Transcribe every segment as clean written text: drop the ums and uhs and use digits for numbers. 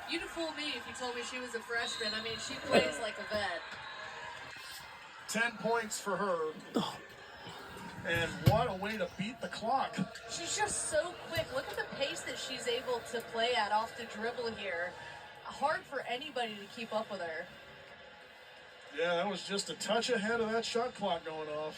You'd fool me if you told me she was a freshman. I mean, she plays like a vet. 10 points for her. And what a way to beat the clock. She's just so quick. Look at the pace that she's able to play at off the dribble here. Hard for anybody to keep up with her. Yeah, that was just a touch ahead of that shot clock going off.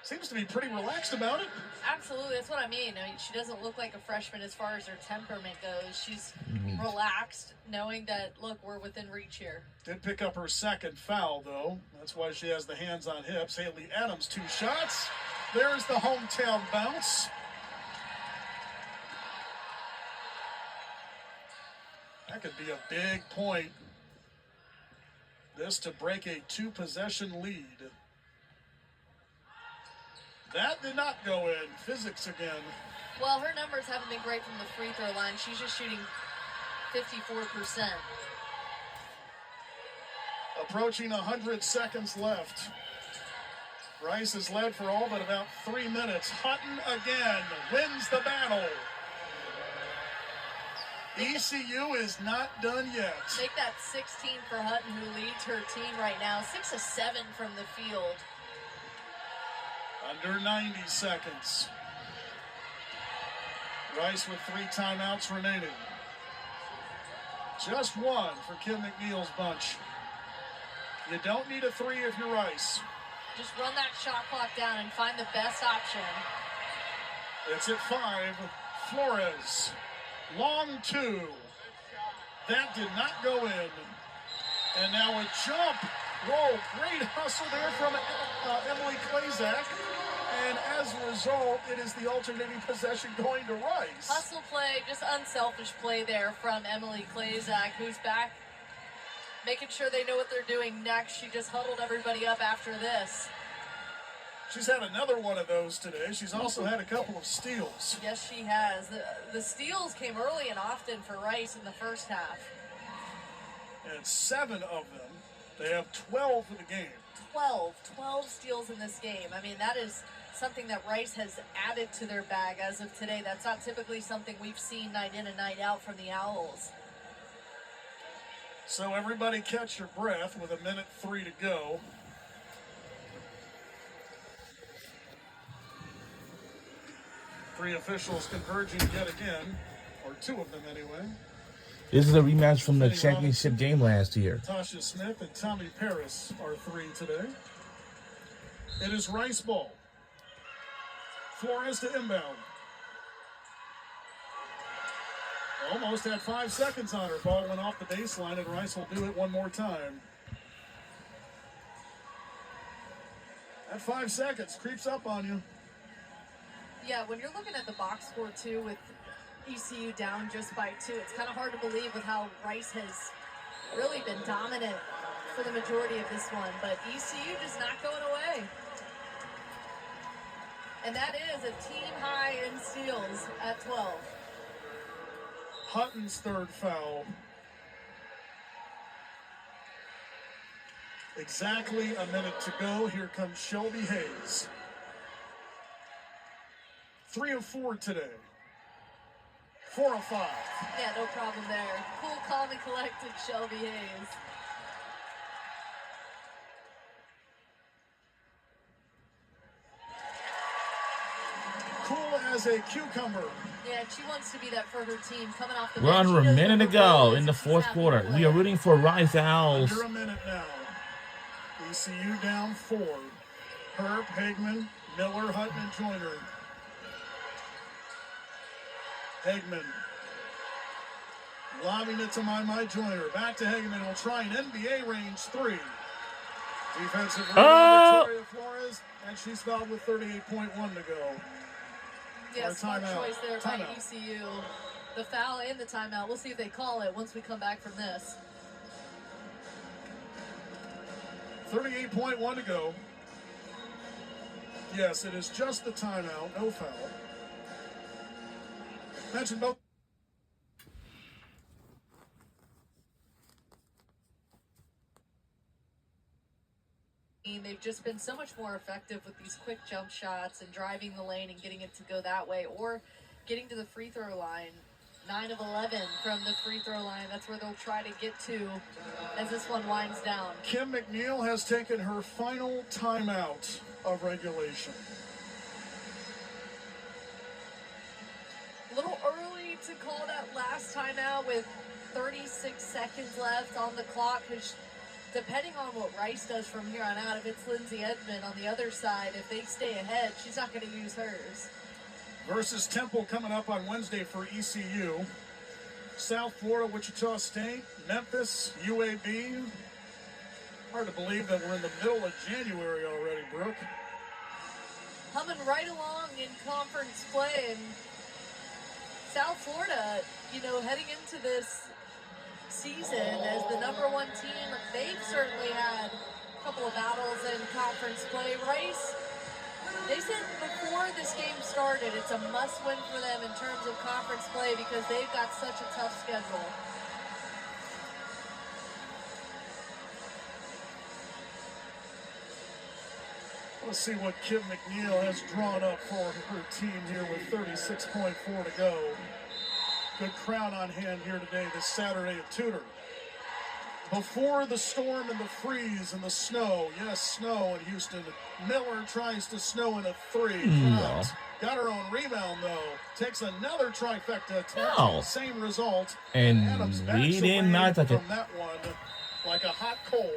Seems to be pretty relaxed about it. Absolutely, that's what I mean. She doesn't look like a freshman as far as her temperament goes. She's relaxed, knowing that, look, we're within reach here. Did pick up her second foul, though. That's why she has the hands on hips. Haley Adams, 2 shots. There's the hometown bounce. That could be a big point. This to break a 2-possession lead. That did not go in. Physics again. Well, her numbers haven't been great from the free throw line. She's just shooting 54%. Approaching 100 seconds left. Rice has led for all but about 3 minutes. Hutton again wins the battle. ECU is not done yet. Make that 16 for Hutton, who leads her team right now. 6 of 7 from the field. Under 90 seconds. Rice with 3 timeouts remaining. Just one for Kim McNeil's bunch. You don't need a 3 if you're Rice. Just run that shot clock down and find the best option. It's at 5. Flores. Long 2. That did not go in. And now a jump. Whoa, great hustle there from Emily Klazak. And as a result, it is the alternating possession going to Rice. Hustle play, just unselfish play there from Emily Klazak, who's back making sure they know what they're doing next. She just huddled everybody up after this. She's had another one of those today. She's also had a couple of steals. Yes, she has. The steals came early and often for Rice in the first half. And 7 of them. They have 12 for the game. 12 steals in this game. I mean, that is something that Rice has added to their bag as of today. That's not typically something we've seen night in and night out from the Owls. So everybody catch your breath with 1:03 to go. Three officials converging yet again, or 2 of them anyway. This is a rematch from the championship game last year. Tasha Smith and Tommy Paris are 3 today. It is Rice ball. Flores to inbound. Almost had 5 seconds on her. Ball went off the baseline, and Rice will do it one more time. That 5 seconds creeps up on you. Yeah, when you're looking at the box score, too, with ECU down just by 2, it's kind of hard to believe with how Rice has really been dominant for the majority of this one. But ECU just not going away. And that is a team high in steals at 12. Hutton's 3rd foul. Exactly a minute to go. Here comes Shelby Hayes. 3 of 4 today. 4 of 5. Yeah, no problem there. Cool, calm, and collected Shelby Hayes. Cool as a cucumber. Yeah, she wants to be that for her team coming off the We're bench. under a minute to go in the 4th quarter. We are rooting for Rice Owls. Under a minute now. ECU down 4. Herb, Hagman, Miller, Hutton, and Joyner. Hagman. Lobbing it to my Joyner. Back to Hagman. Will try an NBA range 3. Defensive rebound, Victoria Flores, and she's fouled with 38.1 to go. Yeah, smart choice there by ECU. The foul and the timeout. We'll see if they call it once we come back from this. 38.1 to go. Yes, it is just the timeout, no foul. Mentioned both. They've just been so much more effective with these quick jump shots and driving the lane and getting it to go that way, or getting to the free throw line 9 of 11 from the free throw line. That's where they'll try to get to as this one winds down. Kim McNeil has taken her final timeout of regulation. A little early to call that last timeout with 36 seconds left on the clock, because depending on what Rice does from here on out, if it's Lindsay Edmond on the other side, if they stay ahead, she's not going to use hers. Versus Temple coming up on Wednesday for ECU. South Florida, Wichita State, Memphis, UAB. Hard to believe that we're in the middle of January already, Brooke. Humming right along in conference play, and South Florida, heading into this season as the #1 team, they've certainly had a couple of battles in conference play. Rice, they said before this game started, it's a must-win for them in terms of conference play because they've got such a tough schedule. Let's see what Kim McNeil has drawn up for her team here with 36.4 to go. Good crowd on hand here today, this Saturday at Tudor. Before the storm and the freeze and the snow, yes, snow in Houston. Miller tries to snow in a three. No. Got her own rebound, though. Takes another trifecta attempt. No. Same result. And Adams we backs did away not touch it. from that one like a hot coal.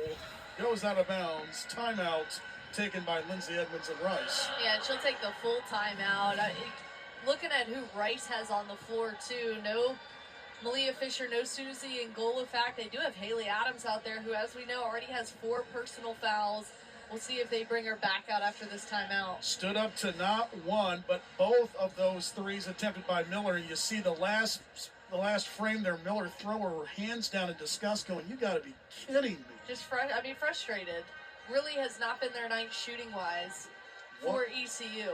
Goes out of bounds. Timeout taken by Lindsay Edmonds and Rice. Yeah, she'll take the full timeout. Looking at who Rice has on the floor, too. No Malia Fisher, no Susie and Golofac. They do have Haley Adams out there, who, as we know, already has 4 personal fouls. We'll see if they bring her back out after this timeout. Stood up to not one, but both of those threes attempted by Miller. You see the last frame there, Miller throw her hands down in disgust, going, "You got to be kidding me." Just frustrated. Really has not been their night shooting-wise for ECU.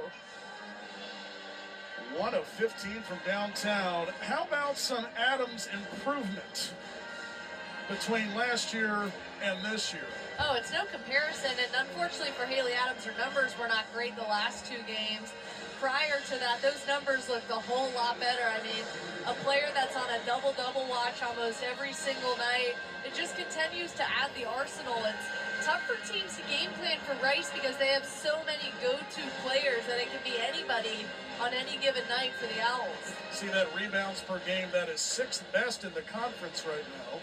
1 of 15 from downtown. How about some Adams improvement between last year and this year? Oh, it's no comparison, and unfortunately for Haley Adams, her numbers were not great the last 2 games. Prior to that, those numbers looked a whole lot better. I mean, a player that's on a double-double watch almost every single night, it just continues to add the arsenal. It's tough for teams to game plan for Rice because they have so many go-to players that it can be anybody on any given night for the Owls. See that rebounds per game, that is 6th best in the conference right now.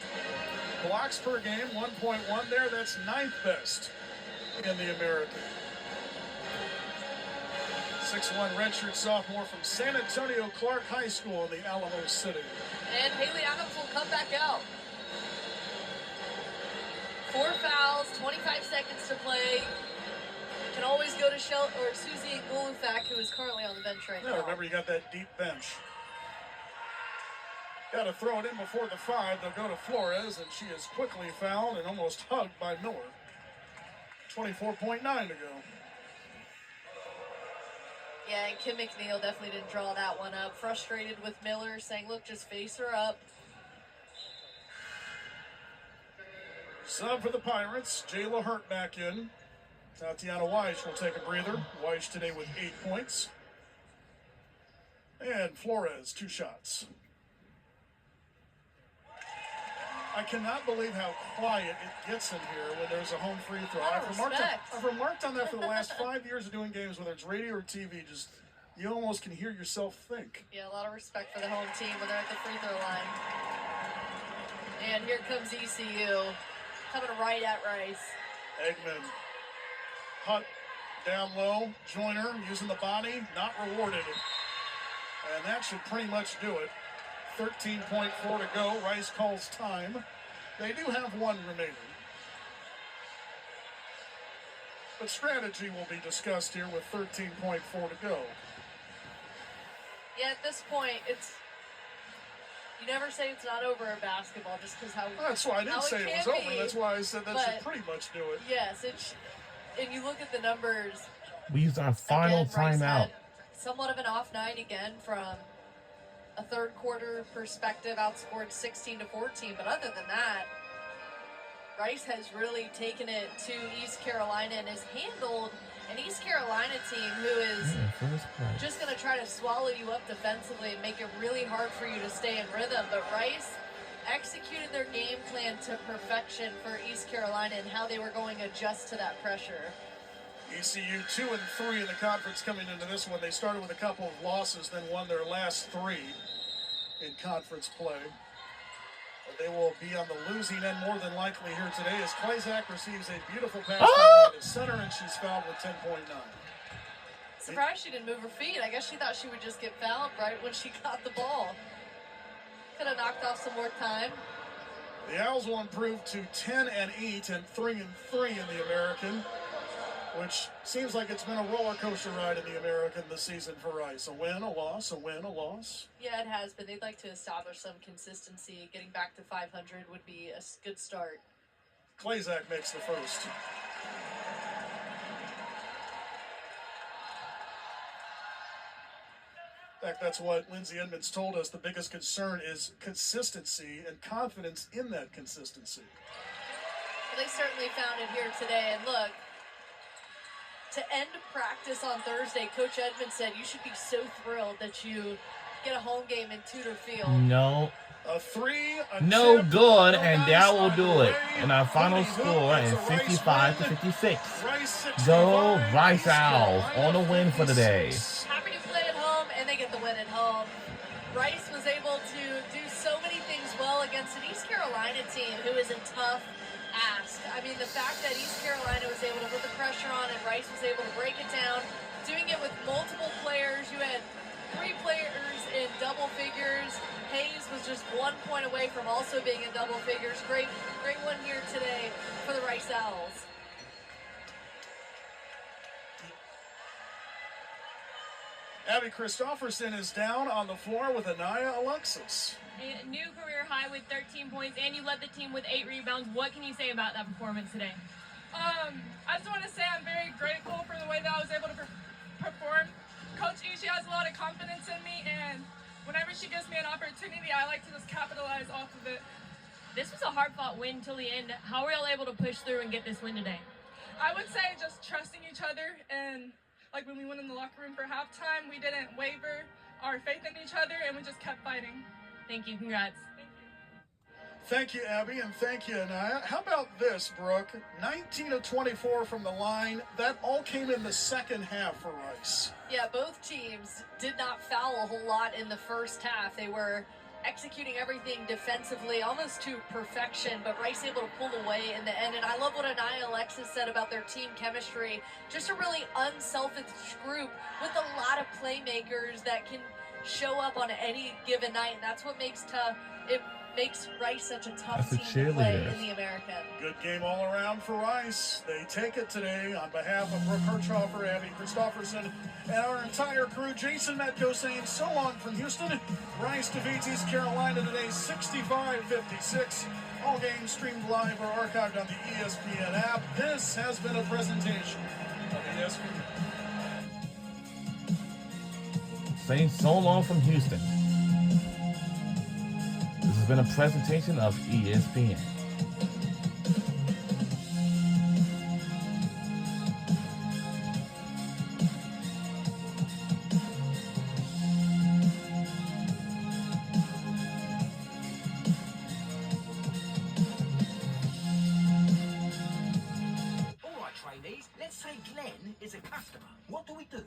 Blocks per game, 1.1 there, that's 9th best in the American. 6'1" redshirt sophomore from San Antonio Clark High School in the Alamo City. And Haley Adams will come back out. 4 fouls, 25 seconds to play. Can always go to Susie Golofac, who is currently on the bench right now. Remember, you got that deep bench. Got to throw it in before the 5. They'll go to Flores, and she is quickly fouled and almost hugged by Miller. 24.9 to go. Yeah, and Kim McNeil definitely didn't draw that one up. Frustrated with Miller, saying, look, just face her up. Sub for the Pirates. Jayla Hurt back in. Tatiana Weish will take a breather. Weish today with 8 points. And Flores, 2 shots. I cannot believe how quiet it gets in here when there's a home free throw. I've remarked on that for the last 5 years of doing games, whether it's radio or TV. Just, you almost can hear yourself think. Yeah, a lot of respect for the home team when they're at the free throw line. And here comes ECU, coming right at Rice. Eggman. Hutt down low. Joyner using the body. Not rewarded. And that should pretty much do it. 13.4 to go. Rice calls time. They do have 1 remaining. But strategy will be discussed here with 13.4 to go. Yeah, at this point, you never say it's not over in basketball just because how. That's why I didn't say it was over. That's why I said that should pretty much do it. Yes, and you look at the numbers. We used our final timeout. Somewhat of an off night again from a third quarter perspective, outscored 16-14. But other than that, Rice has really taken it to East Carolina and has handled an East Carolina team who is Yeah, first place. just going to try to swallow you up defensively and make it really hard for you to stay in rhythm. But Rice executed their game plan to perfection for East Carolina and how they were going to adjust to that pressure. ECU 2-3 in the conference coming into this one. They started with a couple of losses, then won their last 3 in conference play. But they will be on the losing end more than likely here today as Klezak receives a beautiful pass down the center, and she's fouled with 10.9. Surprised she didn't move her feet. I guess she thought she would just get fouled right when she got the ball. Could have knocked off some more time. The Owls will improve to 10-8 and 3-3 in the American, which seems like it's been a roller coaster ride in the American this season for Rice. A win, a loss, a win, a loss. Yeah, it has, but they'd like to establish some consistency. Getting back to 500 would be a good start. Klezak makes the first. In fact, that's what Lindsay Edmonds told us. The biggest concern is consistency and confidence in that consistency. Well, they certainly found it here today. And look, to end practice on Thursday, Coach Edmonds said you should be so thrilled that you get a home game in Tudor Field. No. A three, a No tip, good, no and nice that will on do it. Ray. And our final Moody score Hoop, is it's a Rice 55 to win. 56. Rice 65, Go Rice East Owls Carolina on a win for the day. 56. Happy to play at home, and they get the win at home. Rice was able to do so many things well against an East Carolina team who is a tough ask. I mean, the fact that East Carolina was able to put the pressure on and Rice was able to break it down, doing it with multiple players. You had 3 players in double figures. Hayes was just 1 point away from also being in double figures. Great one here today for the Rice Owls. Abby Christopherson is down on the floor with Anaya Alexis. A new career high with 13 points, and you led the team with 8 rebounds. What can you say about that performance today? I just want to say I'm very grateful for the way that I was able to perform. Coach Ishii has a lot of confidence in me, and whenever she gives me an opportunity, I like to just capitalize off of it. This was a hard-fought win till the end. How were y'all able to push through and get this win today? I would say just trusting each other, and like when we went in the locker room for halftime, we didn't waver our faith in each other, and we just kept fighting. Thank you. Congrats. Thank you. Thank you, Abby, and thank you, Anaya. How about this, Brooke? 19 of 24 from the line. That all came in the second half for Rice. Yeah, both teams did not foul a whole lot in the first half. They were executing everything defensively almost to perfection, but Rice able to pull away in the end. And I love what Anaya Alexis said about their team chemistry. Just a really unselfish group with a lot of playmakers that can show up on any given night, and that's what makes makes Rice such a tough That's a team to play cheerleader. in the American. Good game all around for Rice. They take it today on behalf of Brooke Kirchhofer, Abby Christopherson, and our entire crew. Jason Metco saying so long from Houston. Rice defeats East Carolina today 65-56. All games streamed live or archived on the ESPN app. This has been a presentation of ESPN. Saying so long from Houston. This has been a presentation of ESPN. All right, trainees, let's say Glenn is a customer. What do we do?